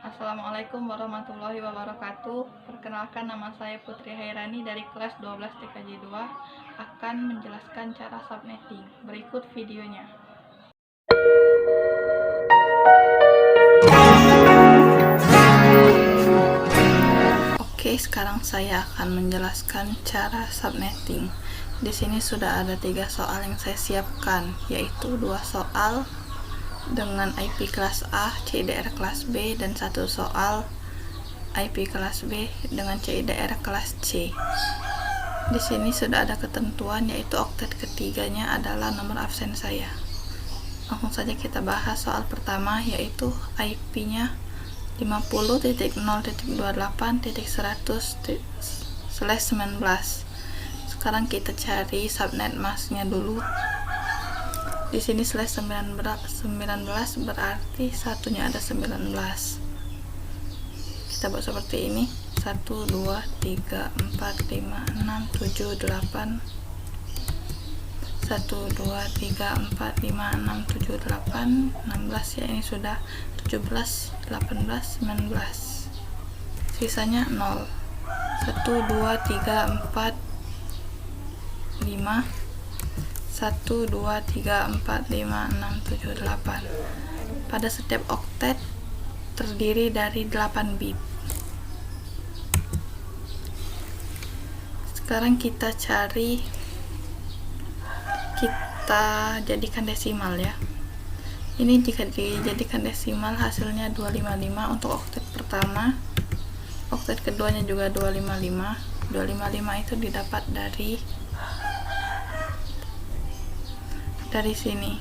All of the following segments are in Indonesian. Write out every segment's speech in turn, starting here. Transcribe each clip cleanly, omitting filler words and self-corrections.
Assalamualaikum warahmatullahi wabarakatuh. Perkenalkan, nama saya Putri Hairani dari kelas 12 TKJ 2 akan menjelaskan cara subnetting. Berikut videonya. Oke, sekarang saya akan menjelaskan cara subnetting. Di sini sudah ada 3 soal yang saya siapkan, yaitu 2 soal dengan IP kelas A, CIDR kelas B, dan 1 soal IP kelas B dengan CIDR kelas C. Di sini sudah ada ketentuan, yaitu oktet ketiganya adalah nomor absen saya. Langsung saja kita bahas soal pertama, yaitu IP-nya 50.0.28.100/19. Sekarang kita cari subnet masknya dulu. Di sini /19 berarti satunya ada 19. Kita buat seperti ini: 1, 2, 3, 4, 5, 6, 7, 8. 1, 2, 3, 4, 5, 6, 7, 8, 16 ya. Ini sudah 17, 18, 19. Sisanya 0. 1, 2, 3, 4, 5. 1, 2, 3, 4, 5, 6, 7, 8. Pada setiap oktet terdiri dari 8 bit. Sekarang kita jadikan desimal ya. Ini jika dijadikan desimal hasilnya 255 untuk oktet pertama. Oktet keduanya juga 255. 255 itu didapat dari sini.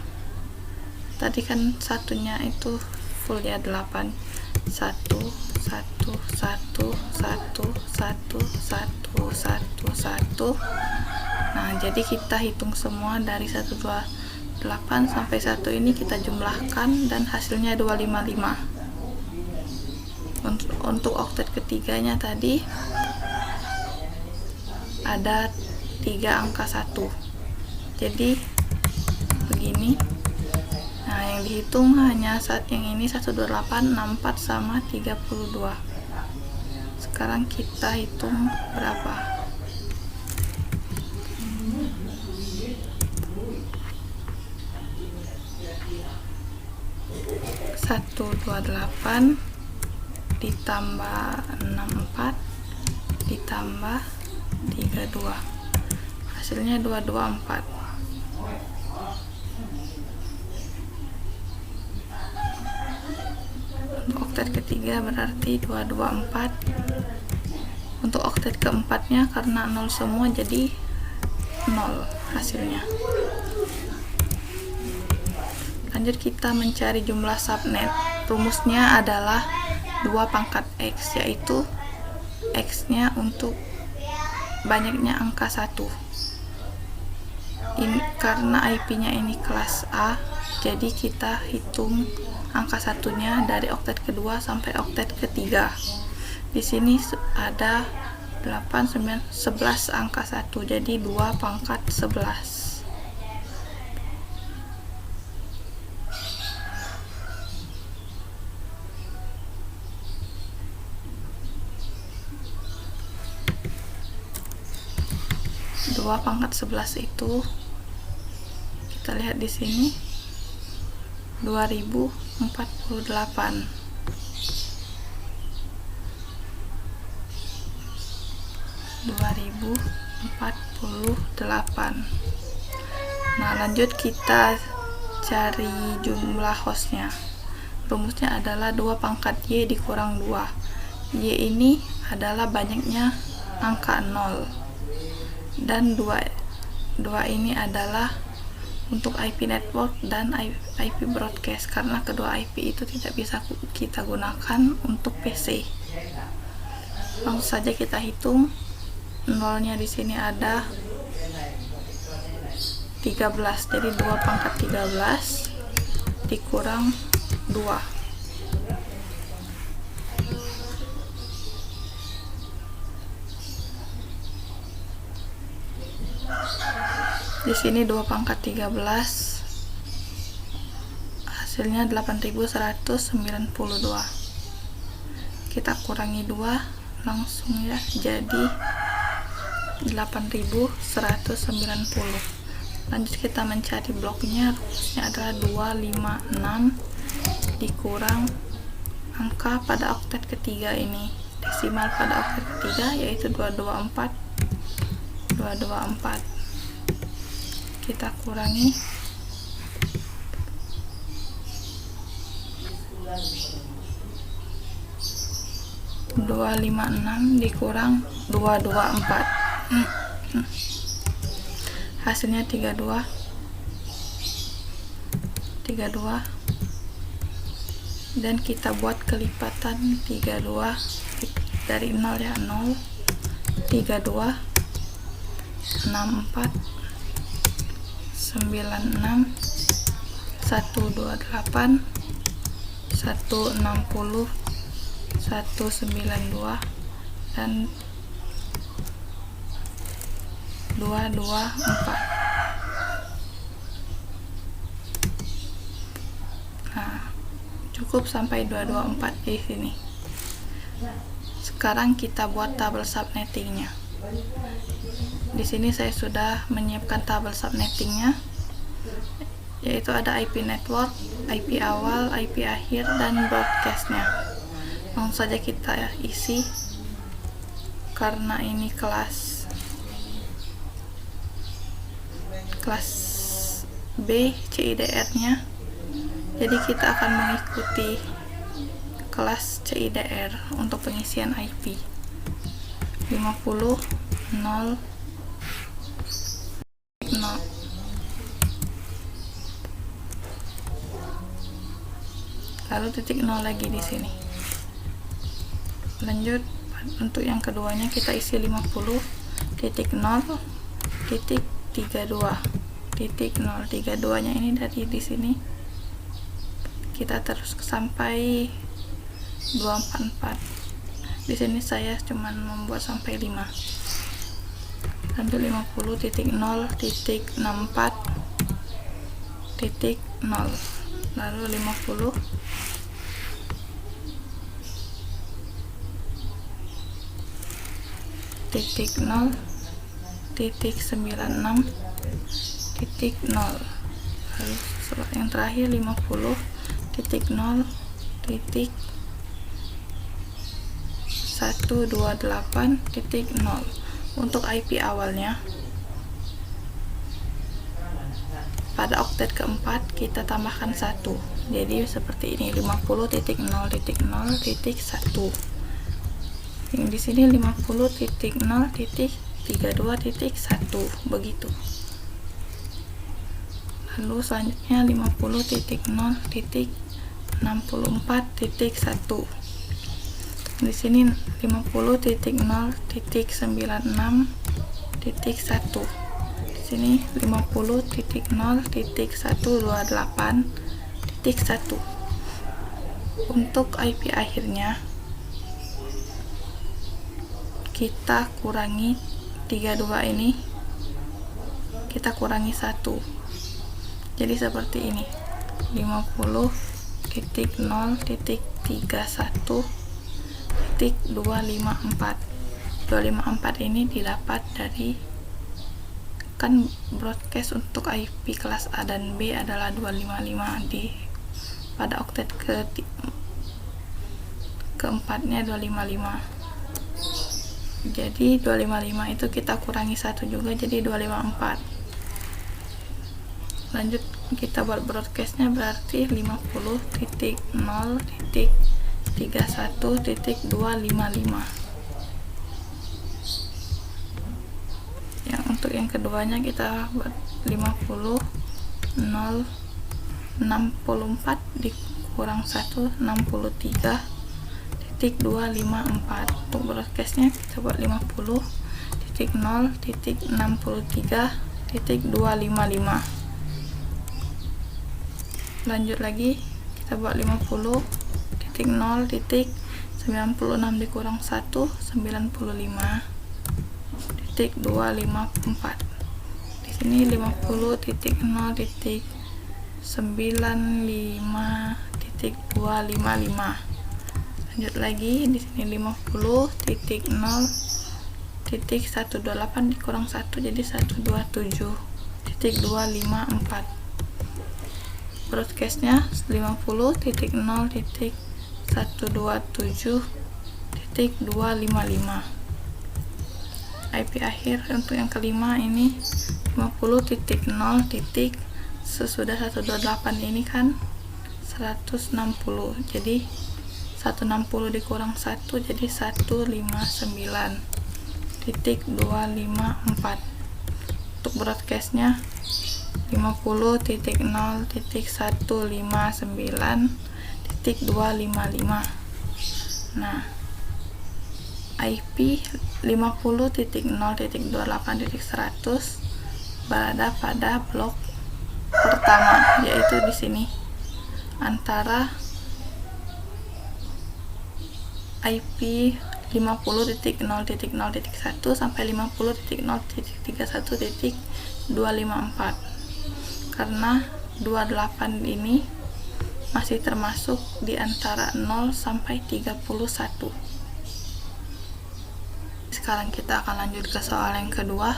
Tadi kan satunya itu full ya, 8. 1, 1, 1, 1, 1, 1, 1, 1. Nah, jadi kita hitung semua dari 128 sampai 1 ini kita jumlahkan dan hasilnya 255. Untuk oktet ketiganya tadi ada 3 angka 1. Jadi begini. Nah, yang dihitung hanya saat yang ini 128, 64 sama 32. Sekarang kita hitung berapa. 128 ditambah 64 ditambah 32, hasilnya 224. Untuk oktet ketiga berarti 224. Untuk oktet keempatnya karena 0 semua jadi 0 hasilnya. Lanjut kita mencari jumlah subnet. Rumusnya adalah 2 pangkat X, yaitu X nya untuk banyaknya angka 1. Ini karena IP nya ini kelas A, jadi kita hitung angka satunya dari oktet kedua sampai oktet ketiga. Di sini ada 8, 9, 11 angka 1, jadi 2 pangkat 11. Dua pangkat 11 itu kita lihat di sini 2048. Nah, lanjut kita cari jumlah hostnya. Rumusnya adalah 2 pangkat Y dikurang 2. Y ini adalah banyaknya angka 0. Dan 2 ini adalah untuk IP network dan IP broadcast, karena kedua IP itu tidak bisa kita gunakan untuk PC. Langsung saja kita hitung. Nolnya di sini ada 13, jadi 2 pangkat 13 dikurang 2. Di sini 2 pangkat 13 hasilnya 8192. kita kurangi 2 langsung ya, jadi 8190. Lanjut kita mencari bloknya. Rumusnya adalah 256 dikurang angka pada oktet ketiga ini, desimal pada oktet ketiga, yaitu 224. Kita kurangi 256 dikurang 224, hasilnya 32. Dan kita buat kelipatan 32 dari 0 ya, 0, 32, 64, 96, 128, 160, 192, dan 224. Nah, cukup sampai 224 di sini. Sekarang kita buat tabel subnettingnya. Di sini saya sudah menyiapkan tabel subnettingnya, yaitu ada IP network, IP awal, IP akhir, dan broadcastnya. Langsung saja kita isi, karena ini kelas B CIDR nya, jadi kita akan mengikuti kelas CIDR untuk pengisian IP 50 0 0, lalu titik 0 lagi di sini. Lanjut untuk yang keduanya kita isi 50 titik 0 titik 32 titik 0. 32 nya ini dari di sini kita terus sampai 244. Di sini saya cuman membuat sampai 5. Lanjut 50 titik 0 titik 64 titik 0, lalu 50 titik 0 titik 96 titik 0, lalu yang terakhir 50 titik 0 titik 128 titik 0. Untuk IP awalnya pada oktet keempat kita tambahkan 1, jadi seperti ini 50 titik 0 titik 0 titik 1. Yang di sini 50 titik 0 titik 32 titik 1, begitu. Lalu selanjutnya 50 titik 0 titik 64 titik 1. Di sini 50 titik 0 titik 96 titik 1. Di sini 50 titik 0 titik 128 titik 1. Untuk IP akhirnya kita kurangi 32 ini, kita kurangi 1, jadi seperti ini 50 titik 0 titik 31 titik 254. 254 ini didapat dari, kan broadcast untuk IP kelas A dan B adalah 255, di pada oktet keempatnya 255. Jadi 255 itu kita kurangi 1 juga, jadi 254. Lanjut kita buat broadcastnya, berarti 50 titik 0 titik 31 titik 255. Yang untuk yang keduanya kita buat 50 0 64 dikurang 1 63 titik 254. Untuk broadcastnya kita buat 50 titik 0 titik 63 titik 255. Lanjut lagi kita buat 50 titik 0 titik 96 dikurang 1 95 titik 254. Di sini 50 titik 0 titik 95 titik 255. Lanjut lagi di sini 50.0.128 dikurang 1 jadi 127.254. broadcastnya 50.0.127.255. IP akhir untuk yang kelima ini 50.0. Sesudah 128 ini kan 160, jadi 160 dikurang 1 jadi 159.254. untuk broadcastnya 50.0.159.255. nah IP 50.0.28.100 berada pada blok pertama, yaitu di sini antara IP 50.0.0.1 sampai 50.0.31.254. karena 28 ini masih termasuk di antara 0 sampai 31. Sekarang kita akan lanjut ke soal yang kedua,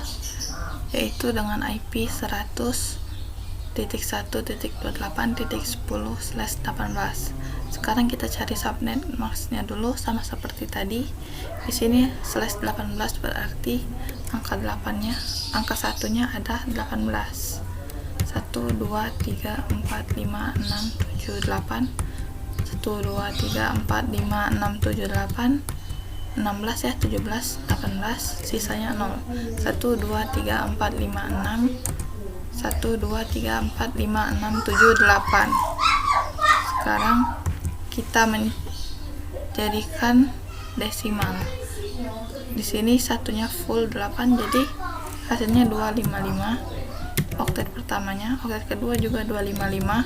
yaitu dengan IP 100.1.28.10/18. Sekarang kita cari subnet maksnya dulu, sama seperti tadi. Di sini /18 berarti angka 8-nya, angka satunya ada 18. 1 2 3 4 5 6 7 8. 1 2 3 4 5 6 7 8. 16 ya, 17, 18, sisanya 0. 1 2 3 4 5 6. 1 2 3 4 5 6 7 8. Sekarang kita menjadikan desimal. Di sini satunya full 8, jadi hasilnya 255. Oktet pertamanya, oktet kedua juga 255.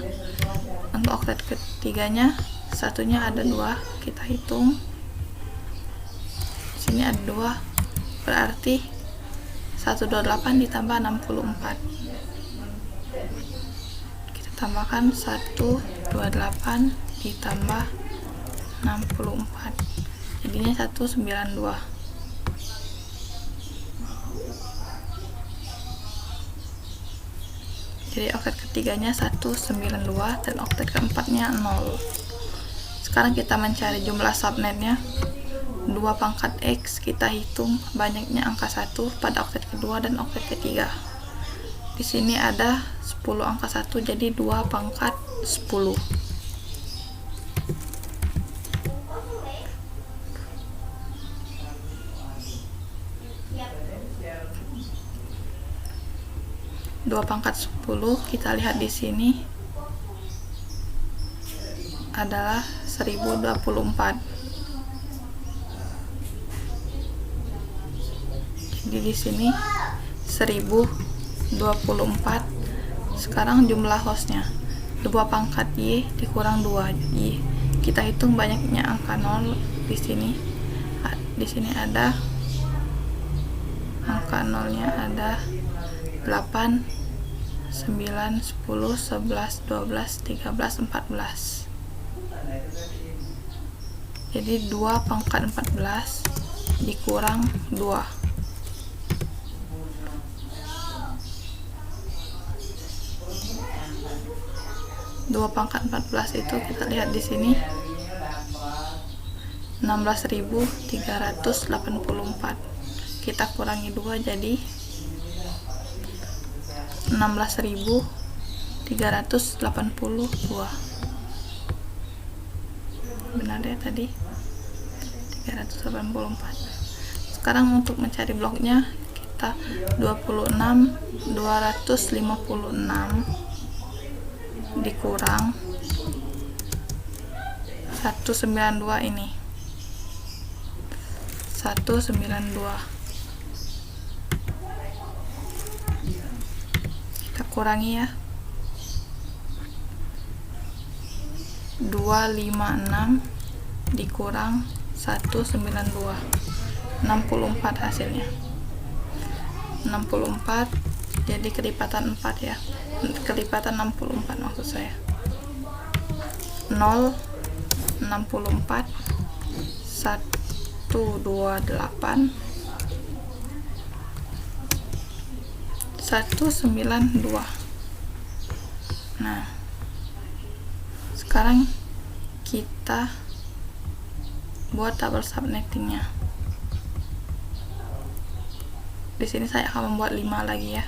Untuk oktet ketiganya satunya ada 2, kita hitung. Di sini ada 2, berarti 128 ditambah 64. Kita tambahkan 128 ditambah 64, jadinya 192. Jadi oktet ketiganya 192 dan oktet keempatnya 0. Sekarang kita mencari jumlah subnetnya. 2 pangkat X kita hitung banyaknya angka 1 pada oktet kedua dan oktet ketiga. Di sini ada 10 angka 1, jadi 2 pangkat 10. Dua pangkat 10 kita lihat di sini adalah 1024. Jadi di sini 1024. Sekarang jumlah hostnya 2 pangkat Y dikurang 2 Y. Kita hitung banyaknya angka 0 di sini. Di sini ada angka 0-nya ada 8, 9, 10, 11, 12, 13, 14. Jadi 2 pangkat 14 dikurang 2. 2 pangkat 14 itu kita lihat di sini 16.384. Kita kurangi 2 jadi 16.382. Benar ya tadi 384. Sekarang untuk mencari bloknya kita 26.256 dikurang 192 ini 192. Kita kurangi ya, 256 dikurang 192, 64 hasilnya. 64 jadi kelipatan 4 ya, kelipatan 64 maksud saya. 0, 64 128 192. Nah, sekarang kita buat tabel subnettingnya. Di sini saya akan membuat 5 lagi ya.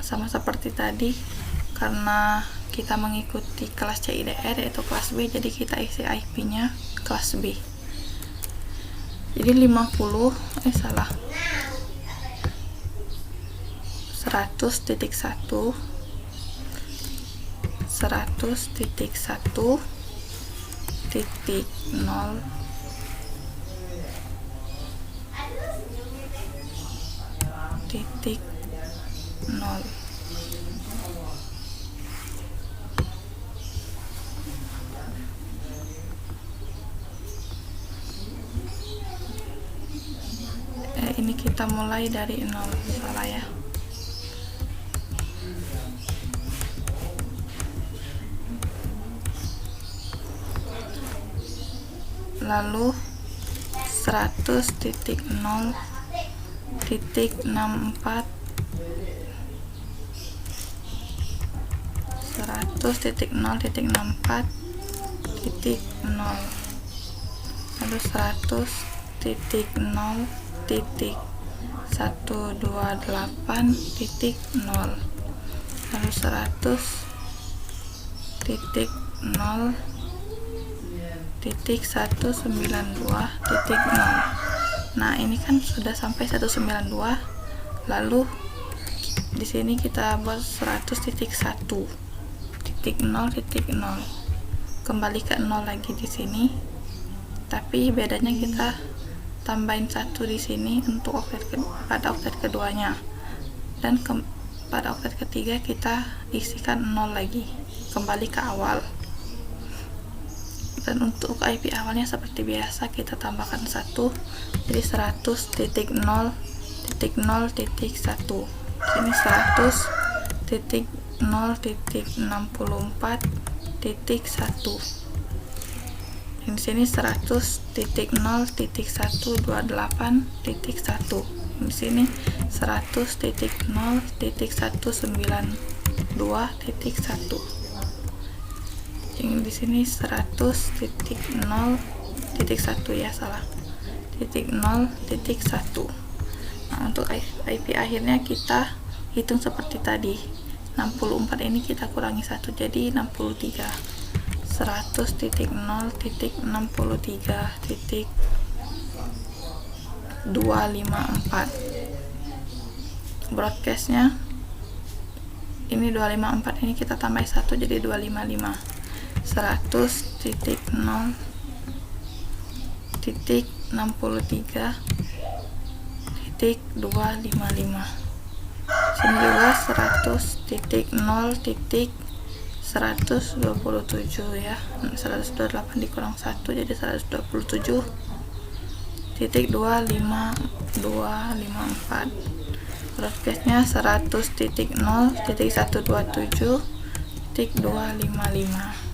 Sama seperti tadi, karena kita mengikuti kelas CIDR yaitu kelas B, jadi kita isi IP-nya kelas B. Jadi 100.1 100.1.0 titik 0. Ini kita mulai dari 0, salah ya. Lalu 100.0.64 100.0.64.0, lalu 100.128.0, lalu 100.192.0. Nah, ini kan sudah sampai 192. Lalu di sini kita buat 100.1.0.0, kembali ke 0 lagi di sini, tapi bedanya kita tambahin 1 di sini untuk pada oktet keduanya, dan pada oktet ketiga kita isikan 0 lagi, kembali ke awal. Dan untuk IP awalnya seperti biasa kita tambahkan 1, jadi 100.0.0.1. Ini 100.0.64.1. Di sini 100.0.128.1. Di sini 100.0.192.1. Yang di sini 100.0.1 ya, salah, 0.1. Nah, untuk IP akhirnya kita hitung seperti tadi. 64 ini kita kurangi 1 jadi 63. 100.0.63.254. broadcastnya ini 254, ini kita tambah 1 jadi 255. 100.0.63.255. Sini juga 100.0.127 ya. 128 dikurang 1 jadi 127.254. broadcastnya 100.0.127.255.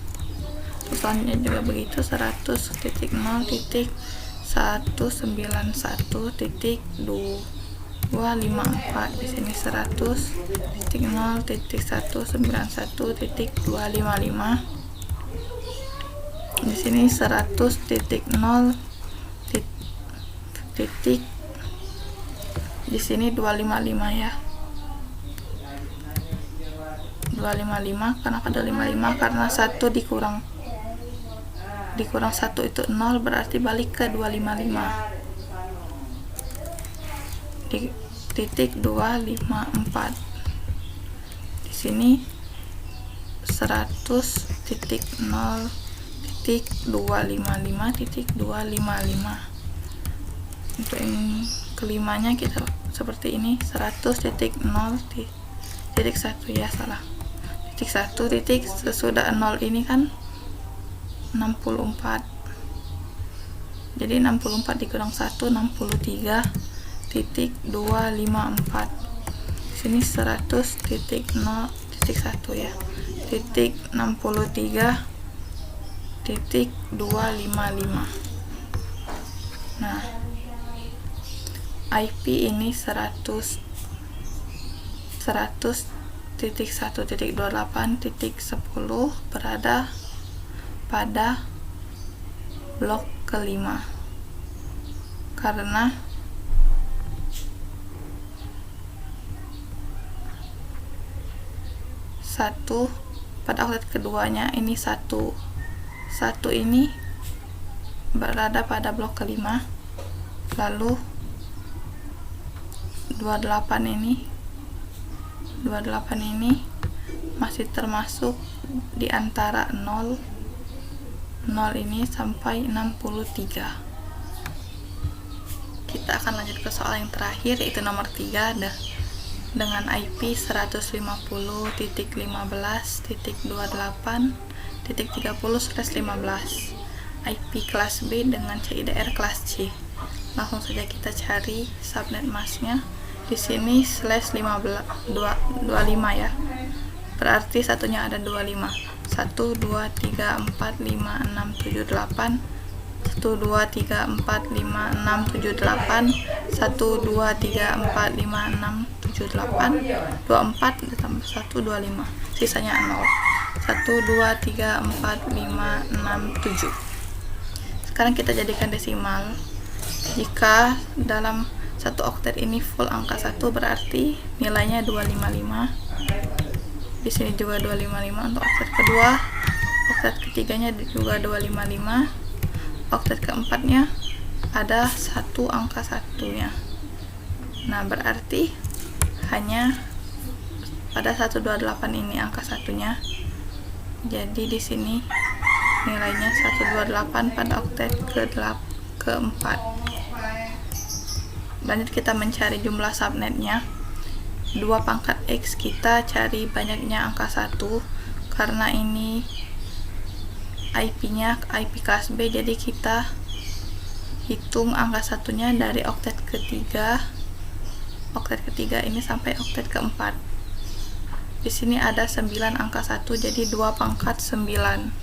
Totalnya juga begitu, 100.0.191.254. di sini 100.0.191.255. di sini 100.0. di sini 255 ya, 255. Kenapa ada 55? Karena 1 dikurang 1 itu 0, berarti balik ke 255 di titik 254. Di sini 100.0.255.255. untuk yang kelimanya kita seperti ini, 100.0.1 ya, salah, titik 1 titik sesudah 0 ini kan 64, jadi 64 dikurang 1 63.254. sini 100.0.1 ya, titik 63.254. Nah, IP ini 100.1.28.10 berada pada blok kelima, karena satu pada outlet keduanya ini satu ini berada pada blok kelima, lalu 28 ini masih termasuk di antara 0 ini sampai 63. Kita akan lanjut ke soal yang terakhir, yaitu nomor 3 dengan IP 150.15.28.30/15 IP kelas B dengan CIDR kelas C. Langsung saja kita cari subnet masknya. Di sini /25 ya, berarti satunya ada 25. 1 2 3 4 5 6 7 8 1 2 3 4 5 6 7 8 1 2 3 4 5 6 7 8 1 2 3 4 5 6 7 8 24 ditambah 1 25, sisanya 0. 1 2 3 4 5 6 7. Sekarang kita jadikan desimal. Jika dalam satu oktet ini full angka 1, berarti nilainya 255. Di sini juga 255 untuk oktet kedua, oktet ketiganya juga 255, oktet keempatnya ada satu angka satunya. Nah, berarti hanya pada 128 ini angka satunya. Jadi di sini nilainya 128 pada oktet keempat. Lanjut kita mencari jumlah subnetnya. 2 pangkat X kita cari banyaknya angka 1, karena ini IP-nya IP kelas B, jadi kita hitung angka satunya dari oktet ketiga ini sampai oktet keempat. Di sini ada 9 angka 1, jadi 2 pangkat 9.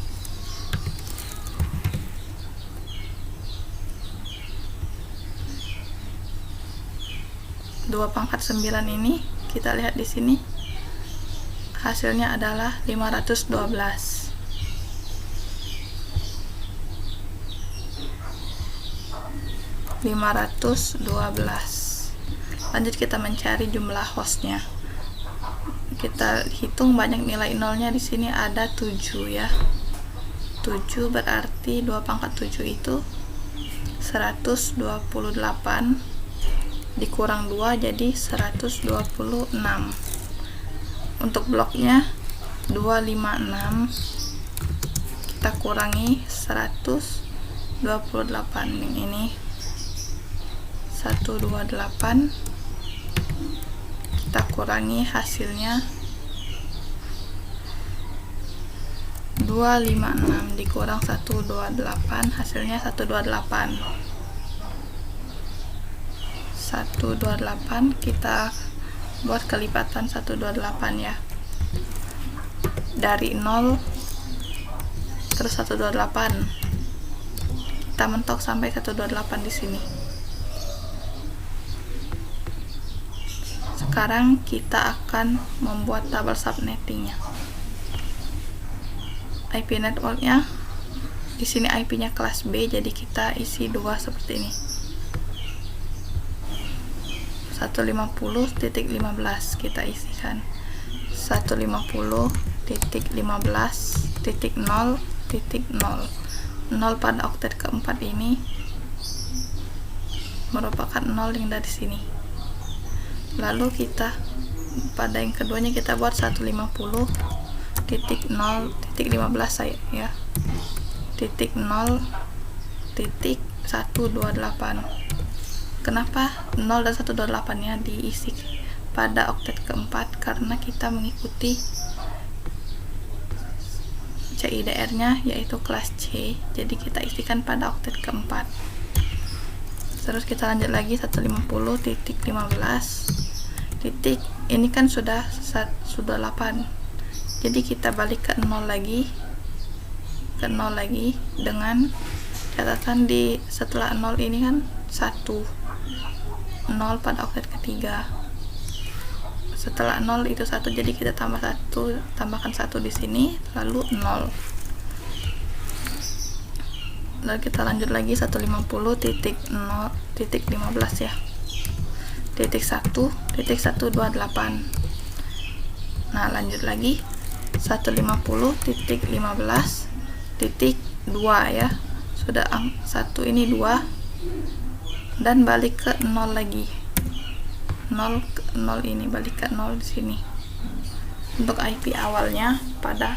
2 pangkat 9 ini kita lihat di sini hasilnya adalah 512. Lanjut kita mencari jumlah hostnya. Kita hitung banyak nilai nolnya. Di sini ada 7 ya. 7 berarti 2 pangkat 7 itu 128 dikurang 2 jadi 126. Untuk bloknya 256 kita kurangi 128, ini 128 kita kurangi, hasilnya 256 dikurang 128, hasilnya 128. 128 kita buat kelipatan 128 ya, dari 0 terus 128 kita mentok sampai 128 di sini. Sekarang kita akan membuat tabel subnettingnya. IP networknya di sini IP-nya kelas B, jadi kita isi 2 seperti ini. 150.15 kita isikan 150.15.0.0 0 pada oktet keempat ini merupakan 0 yang dari sini. Lalu kita pada yang keduanya kita buat 150.0.15 saya ya, titik 0.128. Kenapa 0 dan 128 nya diisi pada oktet keempat? Karena kita mengikuti CIDR nya yaitu kelas C, jadi kita isikan pada oktet keempat. Terus kita lanjut lagi 150.15 titik, ini kan sudah 8, jadi kita balik ke 0 lagi, ke ke 0 lagi dengan catatan di setelah 0 ini kan 1, 0 pada oktet ketiga. Setelah 0 itu 1, jadi kita tambahkan 1 di sini, lalu 0. Lalu kita lanjut lagi 150.0.15 ya. Titik 1.128. Nah, lanjut lagi 150.15.2 ya. Sudah 1 ini 2 dan balik ke 0 lagi. 0 ini balik ke 0 di sini. Untuk IP awalnya pada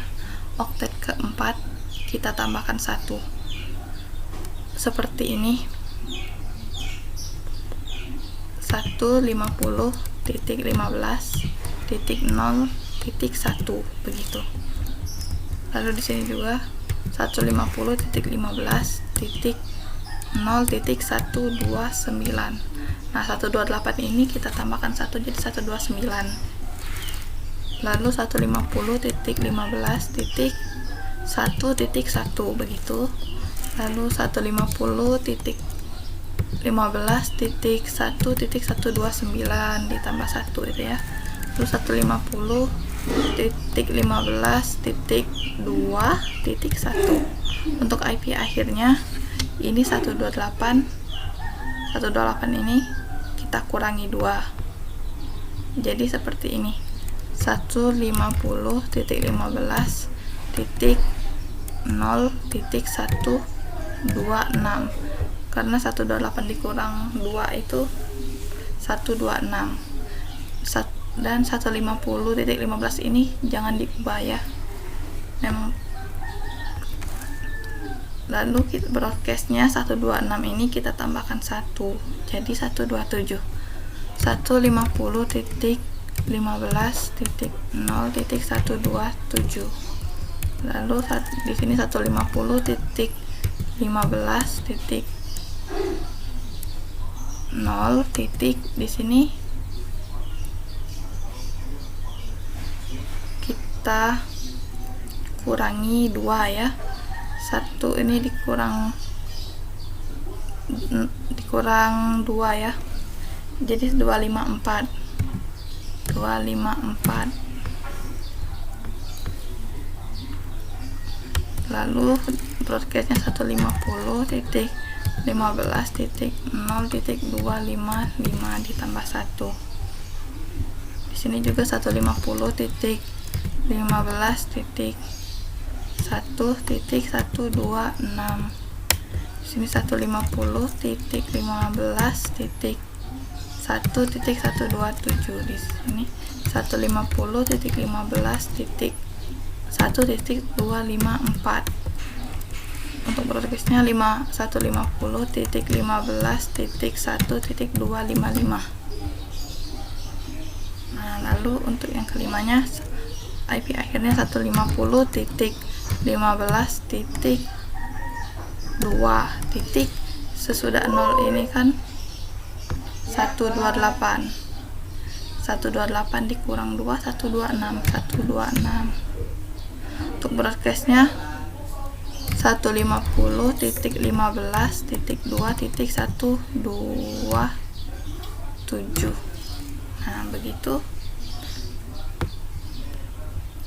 oktet keempat kita tambahkan 1. Seperti ini. 150.15.0.1 begitu. Lalu di sini juga 150.15.0.129. Nah, 128 ini kita tambahkan 1 jadi 129. Lalu 150.15.1.1 begitu. Lalu 150.15.1.129 ditambah 1 itu ya. Lalu 150.15.2.1. Untuk IP akhirnya ini 128 ini kita kurangi 2, jadi seperti ini. 150.15.0.126, karena 128 dikurang 2 itu 126. Dan 150.15 ini jangan diubah ya, memang. Lalu broadcastnya 126 ini kita tambahkan 1, jadi 127. 150.15.0.127. Lalu di sini 150.15.0 di sini kita kurangi 2 ya. 1 ini dikurang 2 ya, jadi 254. Lalu broadcastnya 150.15.0.255 ditambah 1. Di sini juga 150.15.1.126. Di sini 150.15.1.127. Di sini 150.15.1.254. Untuk broadcastnya 150.15.1.255. Nah, lalu untuk yang kelimanya IP akhirnya 150.15.2 sesudah 0 ini kan 128 dikurang 2 126. Untuk broadcastnya 150.15.2.127. Nah, begitu.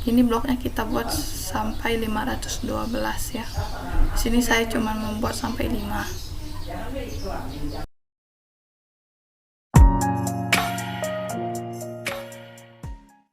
Ini bloknya kita buat sampai 512 ya. Di sini saya cuma membuat sampai 5.